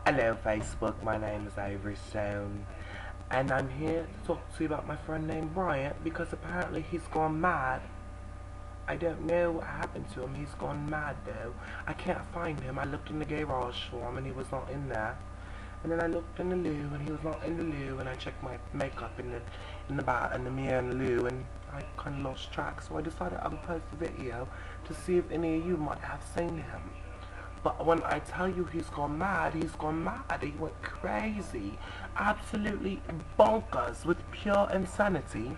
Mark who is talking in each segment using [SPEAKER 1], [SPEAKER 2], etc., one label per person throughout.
[SPEAKER 1] Hello Facebook, my name is Avery Stone, and I'm here to talk to you about my friend named Bryant because apparently he's gone mad. I don't know what happened to him, he's gone mad though. I can't find him. I looked in the garage for him and he was not in there. And then I looked in the loo and he was not in the loo, and I checked my makeup in the mirror in the loo, and I kinda lost track, so I decided I would post a video to see if any of you might have seen him. But when I tell you he's gone mad, he's gone mad. He went crazy. Absolutely bonkers with pure insanity.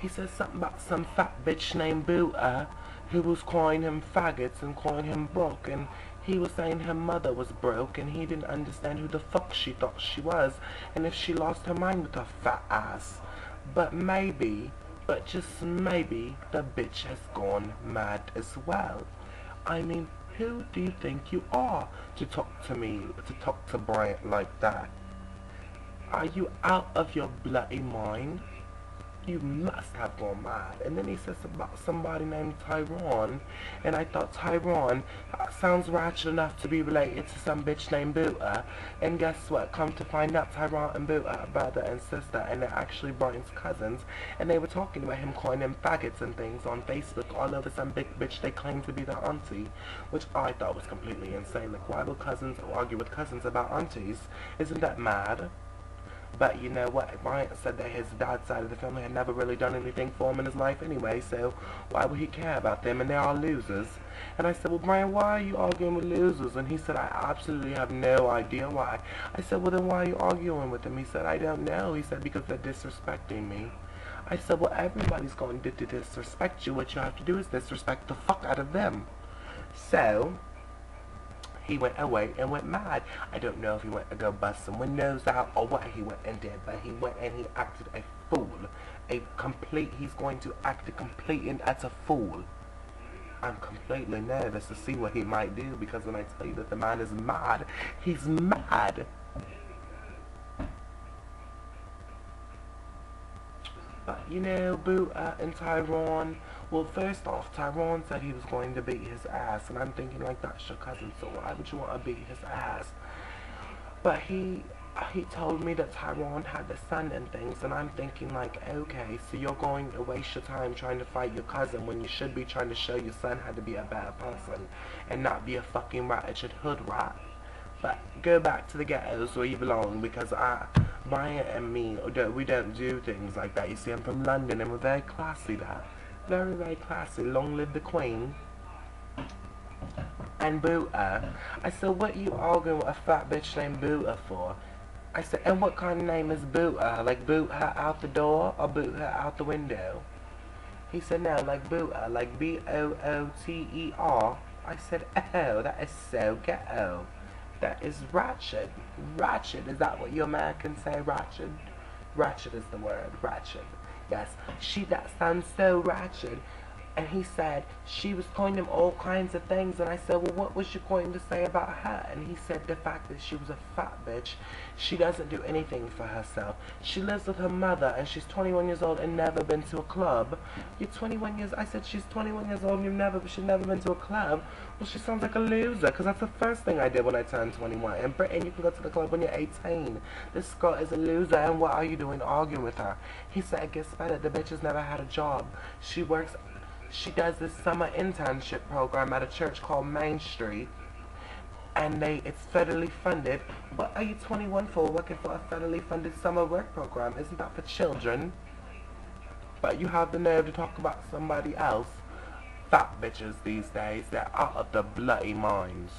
[SPEAKER 1] He said something about some fat bitch named Buta who was calling him faggots and calling him broke, and he was saying her mother was broke and he didn't understand who the fuck she thought she was and if she lost her mind with her fat ass. But maybe, but just maybe, the bitch has gone mad as well. I mean, who do you think you are to talk to me, to talk to Bryant like that? Are you out of your bloody mind? You must have gone mad. And then he says about somebody named Tyrone, and I thought Tyrone sounds ratchet enough to be related to some bitch named Buta. And guess what? Come to find out, Tyrone and Buta are brother and sister, and they're actually Brian's cousins. And they were talking about him calling them faggots and things on Facebook all over some big bitch they claim to be their auntie, which I thought was completely insane. Like, why would cousins argue with cousins about aunties? Isn't that mad? But you know what, Bryant said that his dad's side of the family had never really done anything for him in his life anyway, so why would he care about them, and they're all losers. And I said, well, Bryant, why are you arguing with losers? And he said, I absolutely have no idea why. I said, well, then why are you arguing with them? He said, I don't know. He said, because they're disrespecting me. I said, well, everybody's going to disrespect you. What you have to do is disrespect the fuck out of them. So he went away and went mad. I don't know if he went to go bust some windows out or what he went and did, but he went and he acted a fool. He's going to act a complete and utter fool. I'm completely nervous to see what he might do, because when I tell you that the man is mad, he's mad. But you know, Buta and Tyrone, well, first off, Tyrone said he was going to beat his ass, and I'm thinking, like, that's your cousin, so why would you want to beat his ass? But he told me that Tyrone had a son and things, and I'm thinking, like, okay, so you're going to waste your time trying to fight your cousin when you should be trying to show your son how to be a better person and not be a fucking ratchet hood rat. But go back to the ghettos where you belong, because Bryant and me, we don't do things like that. You see, I'm from London and we're very classy there. Very, very classy. Long live the Queen. And Buta. I said, what are you arguing with a fat bitch named Buta for? I said, and what kind of name is Buta? Like boot her out the door or boot her out the window? He said, no, like Buta, like B-O-O-T-E-R. I said, oh, that is so ghetto. That is ratchet. Ratchet, is that what you Americans say, ratchet? Ratchet is the word, ratchet. Yes, that sounds so ratchet. And he said she was calling him all kinds of things, and I said, well, what was you going to say about her? And he said the fact that she was a fat bitch. She doesn't do anything for herself. She lives with her mother, and she's 21 years old and never been to a club. You're 21 years, I said she's 21 years old and she's never been to a club. Well, she sounds like a loser, because that's the first thing I did when I turned 21. In Britain, you can go to the club when you're 18. This girl is a loser, and what are you doing arguing with her? He said, it gets better. The bitch has never had a job. She does this summer internship program at a church called Main Street, and it's federally funded. What are you 21 for, working for a federally funded summer work program? Isn't that for children? But you have the nerve to talk about somebody else. Fat bitches these days, they're out of their bloody minds.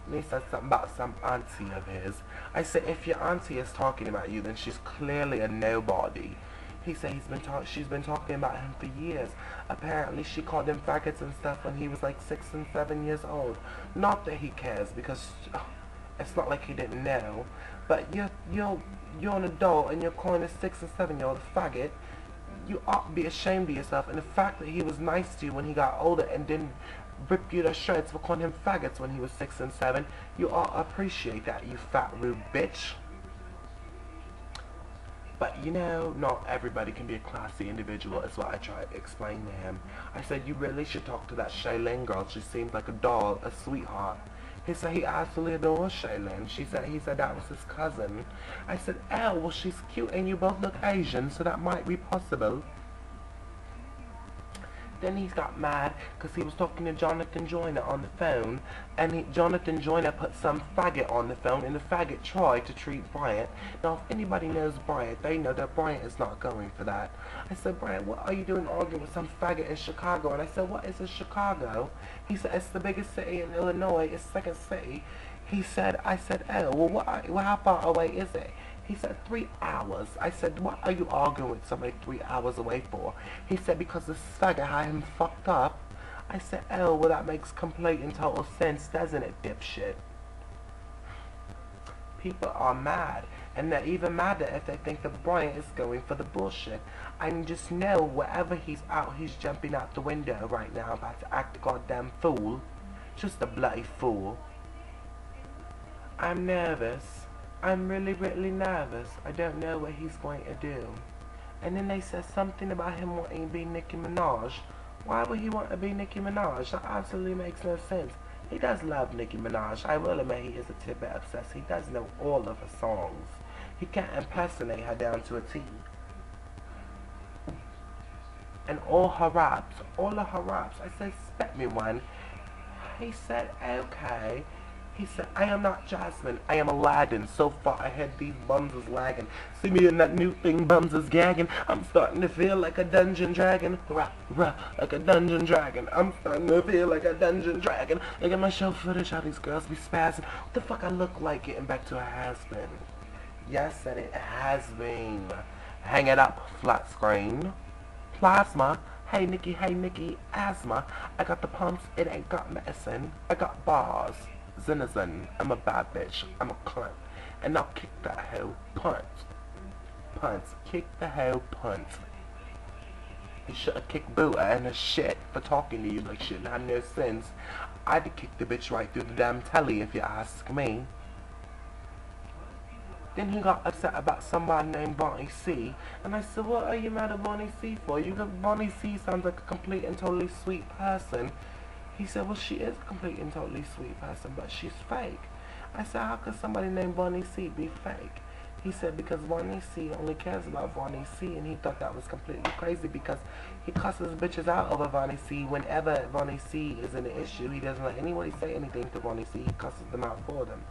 [SPEAKER 1] And he said something about some auntie of his. I said, if your auntie is talking about you, then she's clearly a nobody. He said she's been talking about him for years. Apparently she called him faggots and stuff when he was like 6 and 7 years old. Not that he cares, because it's not like he didn't know. But you're an adult and you're calling a 6 and 7-year-old a faggot. You ought to be ashamed of yourself. And the fact that he was nice to you when he got older and didn't rip you to shreds for calling him faggots when he was 6 and 7, you ought to appreciate that, you fat rude bitch. But you know, not everybody can be a classy individual, is what I tried to explain to him. I said, you really should talk to that Shailene girl. She seems like a doll, a sweetheart. He said he absolutely adores Shaylin. He said that was his cousin. I said, oh, well, she's cute and you both look Asian, so that might be possible. Then he got mad because he was talking to Jonathan Joyner on the phone, and Jonathan Joyner put some faggot on the phone, and the faggot tried to treat Bryant. Now, if anybody knows Bryant, they know that Bryant is not going for that. I said, Bryant, what are you doing arguing with some faggot in Chicago? And I said, what is Chicago? He said, it's the biggest city in Illinois, it's second city. I said, oh, well, how far away is it? He said, 3 hours. I said, what are you arguing with somebody 3 hours away for? He said, because this faggot had him fucked up. I said, oh, well, that makes complete and total sense, doesn't it, dipshit? People are mad, and they're even madder if they think that Bryant is going for the bullshit. I just know wherever he's out, he's jumping out the window right now, about to act a goddamn fool. Just a bloody fool. I'm nervous. I'm really, really nervous. I don't know what he's going to do. And then they said something about him wanting to be Nicki Minaj. Why would he want to be Nicki Minaj? That absolutely makes no sense. He does love Nicki Minaj. I will admit he is a tidbit obsessed. He does know all of her songs. He can't impersonate her down to a T. And all of her raps. I said, spit me one. He said, okay. He said, I am not Jasmine, I am Aladdin. So far ahead, these bums is lagging. See me in that new thing, bums is gagging. I'm starting to feel like a dungeon dragon. Rah, rah, like a dungeon dragon. I'm starting to feel like a dungeon dragon. Look at my show footage, how these girls be spazzing. What the fuck I look like getting back to a has-been? Yes, and it has been. Hang it up, flat screen. Plasma. Hey Nikki, asthma. I got the pumps, it ain't got medicine. I got bars. Zenazin, I'm a bad bitch, I'm a cunt, and I'll kick that hoe, punt, kick the hoe, punt. You should've kicked Buddha and her shit for talking to you like shit and had no sense. I'd have kicked the bitch right through the damn telly if you ask me. Then he got upset about somebody named Bonnie C, and I said, what are you mad at Bonnie C for? Bonnie C sounds like a complete and totally sweet person. He said, well, she is a complete and totally sweet person, but she's fake. I said, how could somebody named Bonnie C be fake? He said, because Bonnie C only cares about Bonnie C, and he thought that was completely crazy because he cusses bitches out over Bonnie C. Whenever Bonnie C is in an issue, he doesn't let anybody say anything to Bonnie C. He cusses them out for them.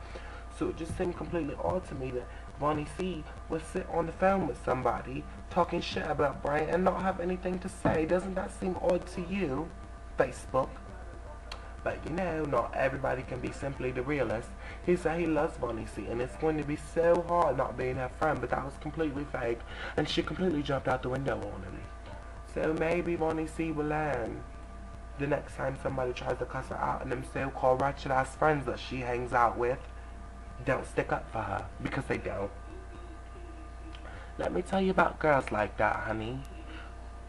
[SPEAKER 1] So it just seemed completely odd to me that Bonnie C would sit on the phone with somebody talking shit about Bryant and not have anything to say. Doesn't that seem odd to you, Facebook? But you know, not everybody can be simply the realist. He said he loves Bonnie C, and it's going to be so hard not being her friend, but that was completely fake, and she completely jumped out the window on him. So maybe Bonnie C will learn the next time somebody tries to cuss her out and them so-called ratchet-ass friends that she hangs out with don't stick up for her, because they don't. Let me tell you about girls like that, honey.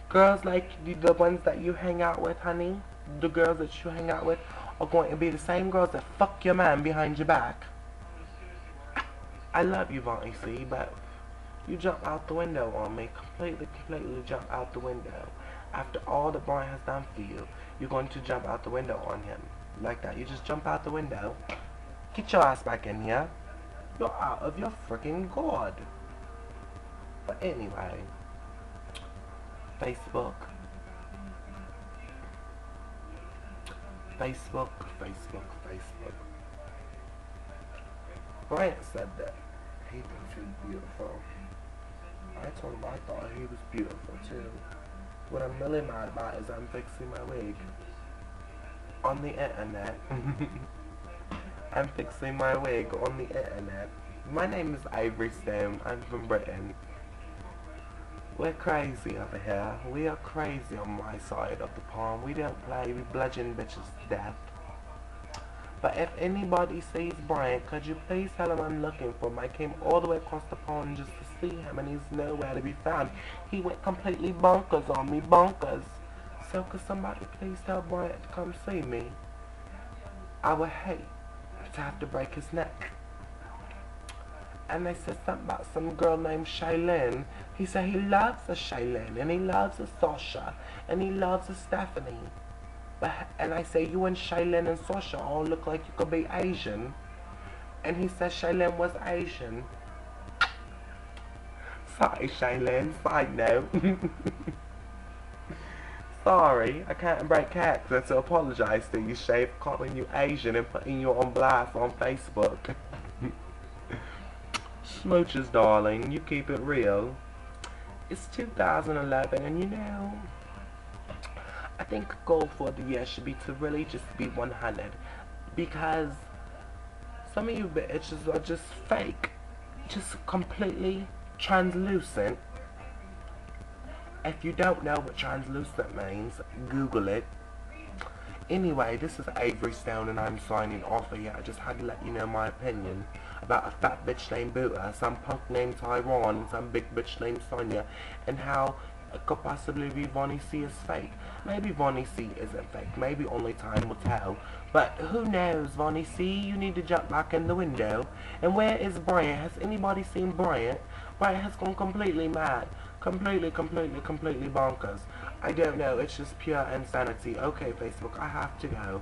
[SPEAKER 1] Girls like the ones that you hang out with, honey. The girls that you hang out with are going to be the same girls that fuck your man behind your back. I love you, Bonnie C, but you jump out the window on me. Completely jump out the window. After all that Bryant has done for you, you're going to jump out the window on him. Like that. You just jump out the window. Get your ass back in here. You're out of your freaking god. But anyway, Facebook. Bryant said that he thinks she's beautiful. I told him I thought he was beautiful too. What I'm really mad about is I'm fixing my wig on the internet. I'm fixing my wig on the internet. My name is Avery Stone. I'm from Britain. We're crazy over here. We are crazy on my side of the pond. We don't play. We bludgeon bitches to death. But if anybody sees Bryant, could you please tell him I'm looking for him? I came all the way across the pond just to see him, and he's nowhere to be found. He went completely bonkers on me. Bonkers. So could somebody please tell Bryant to come see me? I would hate to have to break his neck. And they said something about some girl named Shaylin. He said he loves a Shaylin, and he loves a Sasha, and he loves a Stephanie. And I say, you and Shailene and Sasha all look like you could be Asian. And he says Shailene was Asian. Sorry, Shailene. Side note. Sorry, I can't break character to apologize to you, Shay, for calling you Asian and putting you on blast on Facebook. Smooches, darling, you keep it real. It's 2011, and you know, I think the goal for the year should be to really just be 100, because some of you bitches are just fake, just completely translucent. If you don't know what translucent means, Google it. Anyway, this is Avery Stone, and I'm signing off here. I just had to let you know my opinion about a fat bitch named Buddha, some punk named Tyrone, and some big bitch named Sonia, and how it could possibly be Vonnie C is fake. Maybe Vonnie C isn't fake. Maybe only time will tell. But who knows, Vonnie C? You need to jump back in the window. And where is Bryant? Has anybody seen Bryant? Bryant has gone completely mad. Completely bonkers. I don't know. It's just pure insanity. Okay, Facebook, I have to go.